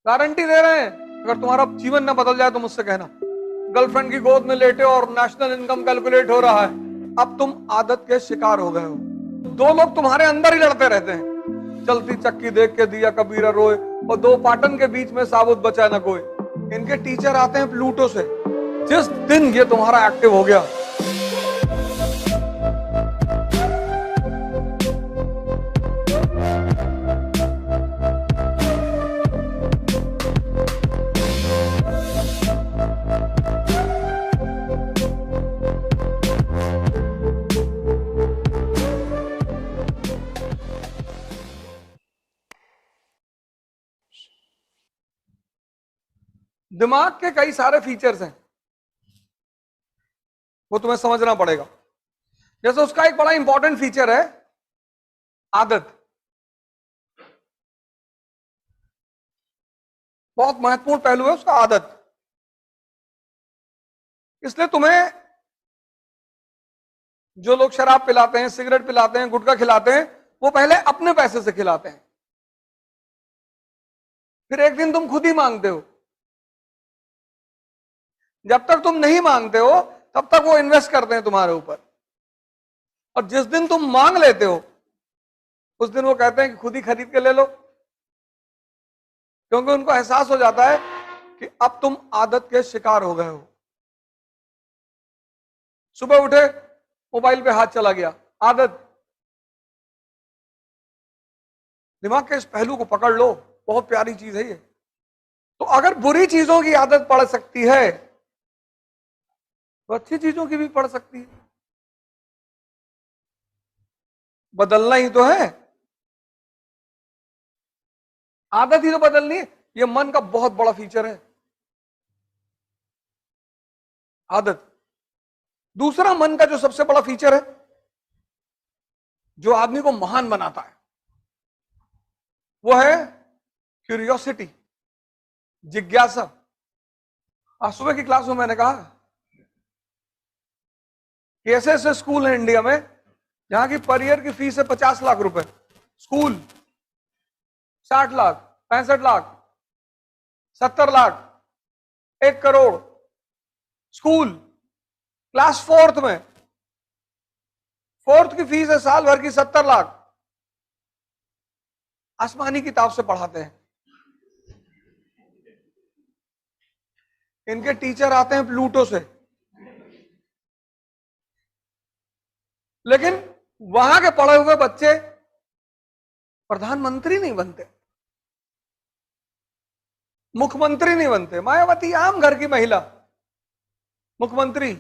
Guarantee दे रहे हैं, अगर तुम्हारा जीवन न बदल जाए तो मुझसे कहना। गर्लफ्रेंड की गोद में लेटे और नेशनल इनकम कैलकुलेट हो रहा है। अब तुम आदत के शिकार हो गए हो। दो लोग तुम्हारे अंदर ही लड़ते रहते हैं। चलती चक्की देख के दिया कबीरा रोए, और दो पाटन के बीच में साबुत बचा न कोई। इनके टीचर आते हैं प्लूटो से। जिस दिन ये तुम्हारा एक्टिव हो गया, दिमाग के कई सारे फीचर्स हैं, वो तुम्हें समझना पड़ेगा। जैसे उसका एक बड़ा इंपॉर्टेंट फीचर है आदत। बहुत महत्वपूर्ण पहलू है उसका आदत। इसलिए तुम्हें जो लोग शराब पिलाते हैं, सिगरेट पिलाते हैं, गुटखा खिलाते हैं, वो पहले अपने पैसे से खिलाते हैं, फिर एक दिन तुम खुद ही मांगते हो। जब तक तुम नहीं मांगते हो तब तक वो इन्वेस्ट करते हैं तुम्हारे ऊपर, और जिस दिन तुम मांग लेते हो उस दिन वो कहते हैं कि खुद ही खरीद के ले लो, क्योंकि उनको एहसास हो जाता है कि अब तुम आदत के शिकार हो गए हो। सुबह उठे, मोबाइल पे हाथ चला गया, आदत। दिमाग के इस पहलू को पकड़ लो, बहुत प्यारी चीज है ये। तो अगर बुरी चीजों की आदत पड़ सकती है तो अच्छी चीजों की भी पड़ सकती है। बदलना ही तो है, आदत ही तो बदलनी है। ये मन का बहुत बड़ा फीचर है, आदत। दूसरा मन का जो सबसे बड़ा फीचर है, जो आदमी को महान बनाता है, वो है क्यूरियोसिटी, जिज्ञासा। आज सुबह की क्लास में मैंने कहा कि ऐसे ऐसे स्कूल है इंडिया में जहां की पर ईयर की फीस है 50 लाख रुपए। School 60 lakh, 65 lakh, 70 lakh, 1 crore. School class fourth में, फोर्थ की फीस है साल भर की 70 लाख। आसमानी किताब से पढ़ाते हैं। इनके टीचर आते हैं प्लूटो से, लेकिन वहां के पढ़े हुए बच्चे प्रधानमंत्री नहीं बनते, मुख्यमंत्री नहीं बनते। मायावती आम घर की महिला मुख्यमंत्री,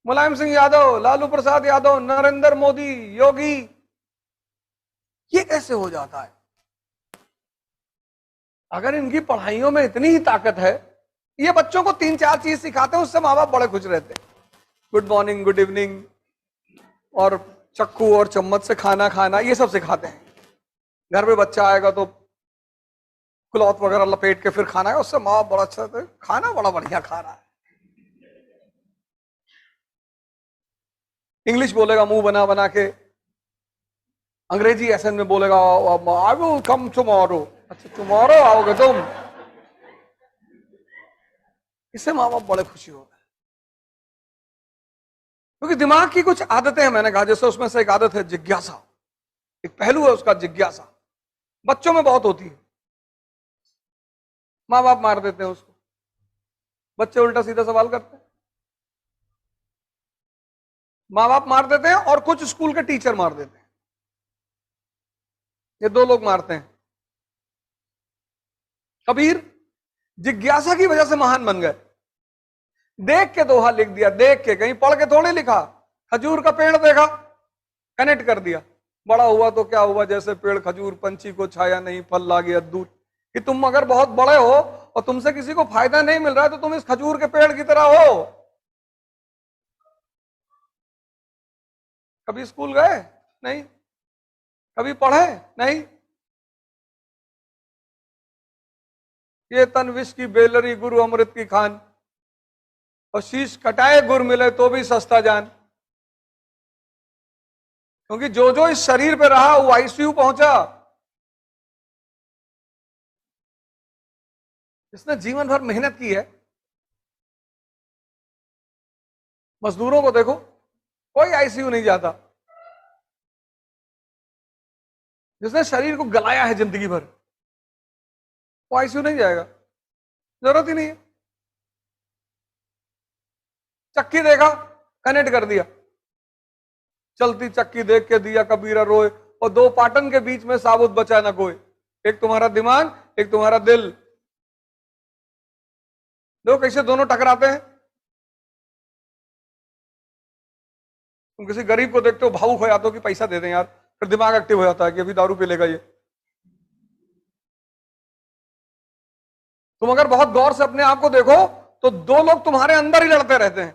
मुलायम सिंह यादव, लालू प्रसाद यादव, नरेंद्र मोदी, योगी। ये कैसे हो जाता है? अगर इनकी पढ़ाइयों में इतनी ही ताकत है, ये बच्चों को 3-4 चीज सिखाते हैं, उससे माँ बाप बड़े खुश रहते हैं। गुड मॉर्निंग, गुड इवनिंग, और चक्कू और चम्मच से खाना खाना, ये सब सिखाते हैं। घर में बच्चा आएगा तो क्लॉथ वगैरह लपेट के फिर खाना है, उससे माँ बाप बड़ा अच्छा है, खाना बड़ा बढ़िया खा रहा है। इंग्लिश बोलेगा मुंह बना बना के, अंग्रेजी एसेंट में बोलेगा आई विल कम टुमारो। अच्छा, टुमारो आओगे तुम? इससे माँ बाप बड़े खुशी होते हैं, क्योंकि दिमाग की कुछ आदतें हैं। मैंने कहा जैसे उसमें से एक आदत है जिज्ञासा, एक पहलू है उसका जिज्ञासा। बच्चों में बहुत होती है, माँ बाप मार देते हैं उसको, बच्चे उल्टा सीधा सवाल करते हैं। माँ बाप मार देते हैं और कुछ स्कूल के टीचर मार देते हैं। ये दो लोग मारते हैं। कबीर जिज्ञासा की वजह से महान बन गए। देख के दोहा लिख दिया, देख के, कहीं पढ़ के थोड़ी लिखा। खजूर का पेड़ देखा, कनेक्ट कर दिया। बड़ा हुआ तो क्या हुआ, जैसे पेड़ खजूर, पंछी को छाया नहीं, फल ला गया दूर। कि तुम अगर बहुत बड़े हो और तुमसे किसी को फायदा नहीं मिल रहा है तो तुम इस खजूर के पेड़ की तरह हो। कभी स्कूल गए? नहीं। कभी पढ़े? नहीं। ये तन विष की बेलरी, गुरु अमृत की खान, और शीश कटाए गुर मिले तो भी सस्ता जान। क्योंकि जो जो इस शरीर पे रहा वो आईसीयू पहुंचा। जिसने जीवन भर मेहनत की है, मजदूरों को देखो, कोई आईसीयू नहीं जाता। जिसने शरीर को गलाया है जिंदगी भर, वो आईसीयू नहीं जाएगा, जरूरत ही नहीं है। चक्की देखा, कनेक्ट कर दिया, चलती चक्की देख के दिया कबीरा रोए, और दो पाटन के बीच में साबुत बचा ना कोई, एक तुम्हारा दिमाग, एक तुम्हारा दिल। देखो कैसे दोनों टकराते हैं। तुम किसी गरीब को देखते हो, भावुक हो जाते हो कि पैसा दे दें यार, फिर दिमाग एक्टिव हो जाता है कि अभी दारू पी लेगा ये। तुम अगर बहुत गौर से अपने आप को देखो तो दो लोग तुम्हारे अंदर ही लड़ते रहते हैं।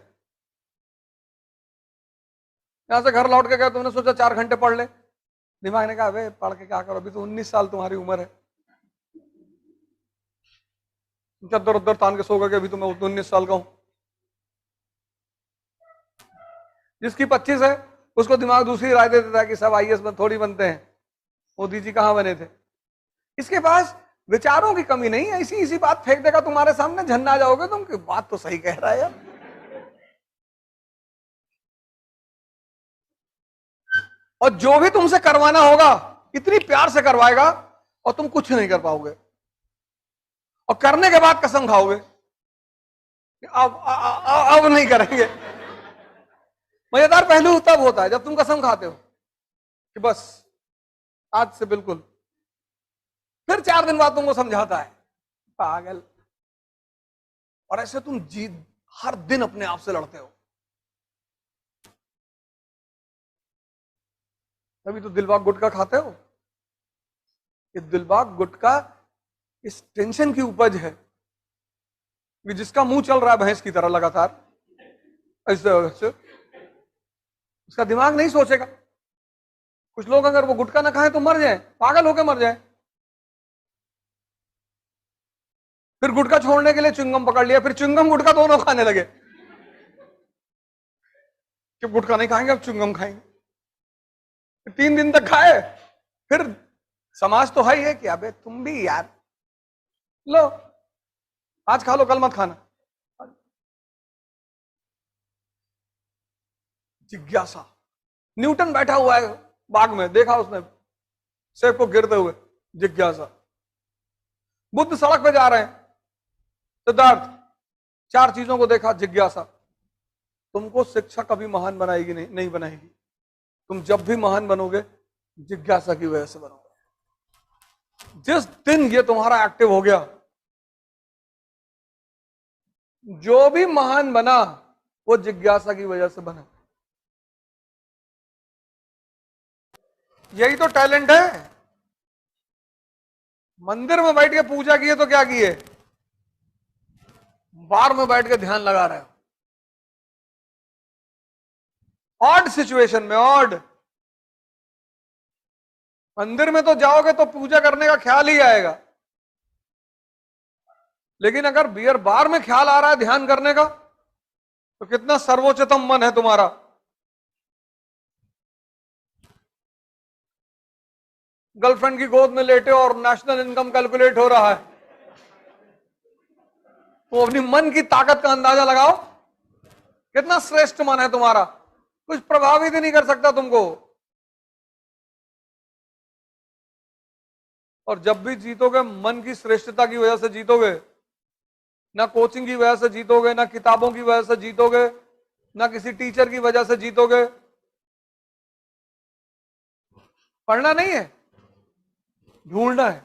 यहां से घर लौट के गए, तुमने सोचा 4 घंटे पढ़ ले, दिमाग ने कहा अबे पढ़ के क्या करो, अभी तो 19 साल तुम्हारी उम्र है। चद्दर उद्दर तान के सो गए, अभी तो मैं 19 साल का हूं। जिसकी 25 है उसको दिमाग दूसरी राय दे देता है कि सब आईएएस में थोड़ी बनते हैं, मोदी जी कहां बने थे। इसके पास विचारों की कमी नहीं है, इसी इसी बात फेंक देगा तुम्हारे सामने, झन्ना जाओगे तुम कि बात तो सही कह रहा है यार। और जो भी तुमसे करवाना होगा इतनी प्यार से करवाएगा और तुम कुछ नहीं कर पाओगे, और करने के बाद कसम खाओगे कि अब नहीं करेंगे। मजेदार पहलू तब होता है जब तुम कसम खाते हो कि बस आज से बिल्कुल, फिर 4 दिन बाद तुमको समझाता है पागल। और ऐसे तुम जीत हर दिन अपने आप से लड़ते हो। अभी तो दिलबाग गुटखा खाते हो, ये दिलबाग गुटखा इस टेंशन की उपज है कि जिसका मुंह चल रहा है भैंस की तरह लगातार, ऐसे उसका दिमाग नहीं सोचेगा। कुछ लोग अगर वो गुटखा ना खाएं तो मर जाएं, पागल होकर मर जाएं। फिर गुटखा छोड़ने के लिए च्युइंगम पकड़ लिया, फिर च्युइंगम गुटखा दोनों खाने लगे कि गुटखा नहीं खाएंगे अब च्युइंगम खाएंगे। 3 दिन तक खाए, फिर समाज तो है ही है कि अबे तुम भी यार लो, आज खा लो कल मत खाना। जिज्ञासा। न्यूटन बैठा हुआ है बाग में, देखा उसने सेब को गिरते हुए, जिज्ञासा। बुद्ध सड़क पे जा रहे हैं, सिद्धार्थ 4 चीजों को देखा, जिज्ञासा। तुमको शिक्षा कभी महान बनाएगी नहीं बनाएगी। तुम जब भी महान बनोगे जिज्ञासा की वजह से बनोगे। जिस दिन ये तुम्हारा एक्टिव हो गया, जो भी महान बना वो जिज्ञासा की वजह से बना। यही तो टैलेंट है। मंदिर में बैठ के पूजा किए तो क्या किए, बार में बैठ के ध्यान लगा रहे हो। ऑड सिचुएशन में, ऑड। मंदिर में तो जाओगे तो पूजा करने का ख्याल ही आएगा, लेकिन अगर बियर बार में ख्याल आ रहा है ध्यान करने का, तो कितना सर्वोच्चतम मन है तुम्हारा। गर्लफ्रेंड की गोद में लेटे और नेशनल इनकम कैलकुलेट हो रहा है, तो अपनी मन की ताकत का अंदाजा लगाओ, कितना श्रेष्ठ मन है तुम्हारा। कुछ प्रभावित ही नहीं कर सकता तुमको। और जब भी जीतोगे मन की श्रेष्ठता की वजह से जीतोगे, ना कोचिंग की वजह से जीतोगे, ना किताबों की वजह से जीतोगे, ना किसी टीचर की वजह से जीतोगे। पढ़ना नहीं है, ढूंढना है।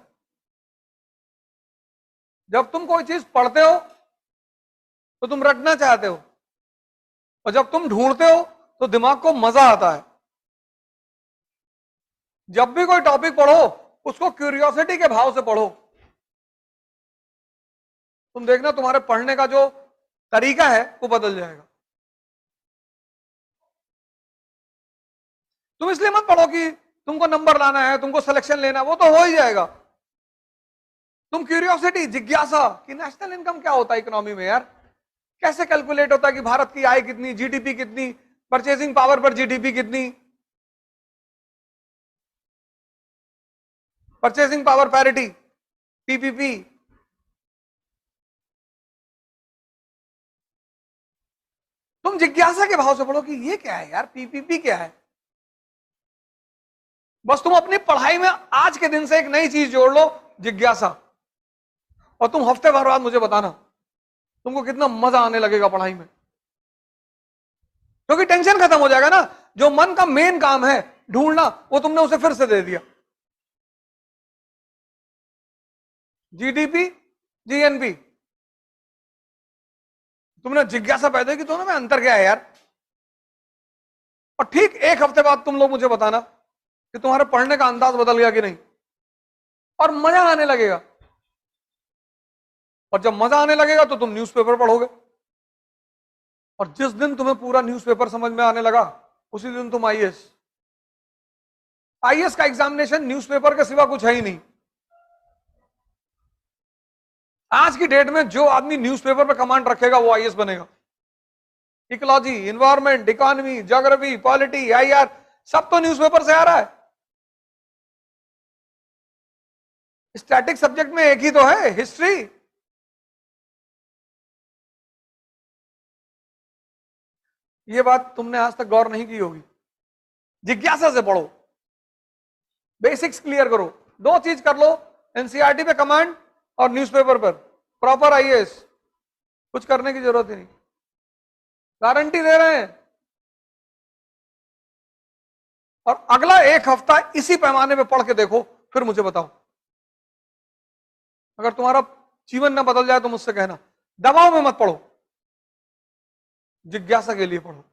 जब तुम कोई चीज पढ़ते हो तो तुम रटना चाहते हो, और जब तुम ढूंढते हो तो दिमाग को मजा आता है। जब भी कोई टॉपिक पढ़ो उसको क्यूरियोसिटी के भाव से पढ़ो। तुम देखना तुम्हारे पढ़ने का जो तरीका है वो बदल जाएगा। तुम इसलिए मत पढ़ो कि तुमको नंबर लाना है, तुमको सिलेक्शन लेना है, वो तो हो ही जाएगा। तुम क्यूरियोसिटी, जिज्ञासा कि नेशनल इनकम क्या होता है इकोनॉमी में यार, कैसे कैलकुलेट होता है कि भारत की आय कितनी, जीडीपी कितनी, परचेसिंग पावर पर जीडीपी कितनी, परचेसिंग पावर पैरिटी, पीपीपी, तुम जिज्ञासा के भाव से पढ़ो कि ये क्या है यार, पीपीपी क्या है। बस तुम अपनी पढ़ाई में आज के दिन से एक नई चीज जोड़ लो, जिज्ञासा, और तुम हफ्ते भर बाद मुझे बताना तुमको कितना मजा आने लगेगा पढ़ाई में, क्योंकि टेंशन खत्म हो जाएगा ना। जो मन का मेन काम है ढूंढना, वो तुमने उसे फिर से दे दिया। जीडीपी, जीएनपी, तुमने जिज्ञासा पैदा की, दोनों में अंतर क्या है यार। और ठीक एक हफ्ते बाद तुम लोग मुझे बताना कि तुम्हारे पढ़ने का अंदाज बदल गया कि नहीं, और मजा आने लगेगा। और जब मजा आने लगेगा तो तुम न्यूज़पेपर पढ़ोगे, और जिस दिन तुम्हें पूरा न्यूज़पेपर समझ में आने लगा उसी दिन तुम आईएएस। आईएएस का एग्जामिनेशन न्यूज़पेपर के सिवा कुछ है ही नहीं। आज की डेट में जो आदमी न्यूज़पेपर पे कमांड रखेगा वो आईएएस बनेगा। Ecology, environment, economy, geography, polity, IR, सब तो न्यूज़पेपर से आ रहा है। स्टैटिक सब्जेक्ट में एक ही तो है, हिस्ट्री। ये बात तुमने आज तक गौर नहीं की होगी। जिज्ञासा से पढ़ो, बेसिक्स क्लियर करो, दो चीज कर लो, एनसीईआरटी पे कमांड और न्यूज़पेपर पर प्रॉपर आईएएस। कुछ करने की जरूरत ही नहीं, गारंटी दे रहे हैं। और अगला एक हफ्ता इसी पैमाने पे पढ़ के देखो, फिर मुझे बताओ। अगर तुम्हारा जीवन न बदल जाए तो मुझसे कहना। दबाव में मत पढ़ो, जिज्ञासा के लिए पढ़ो।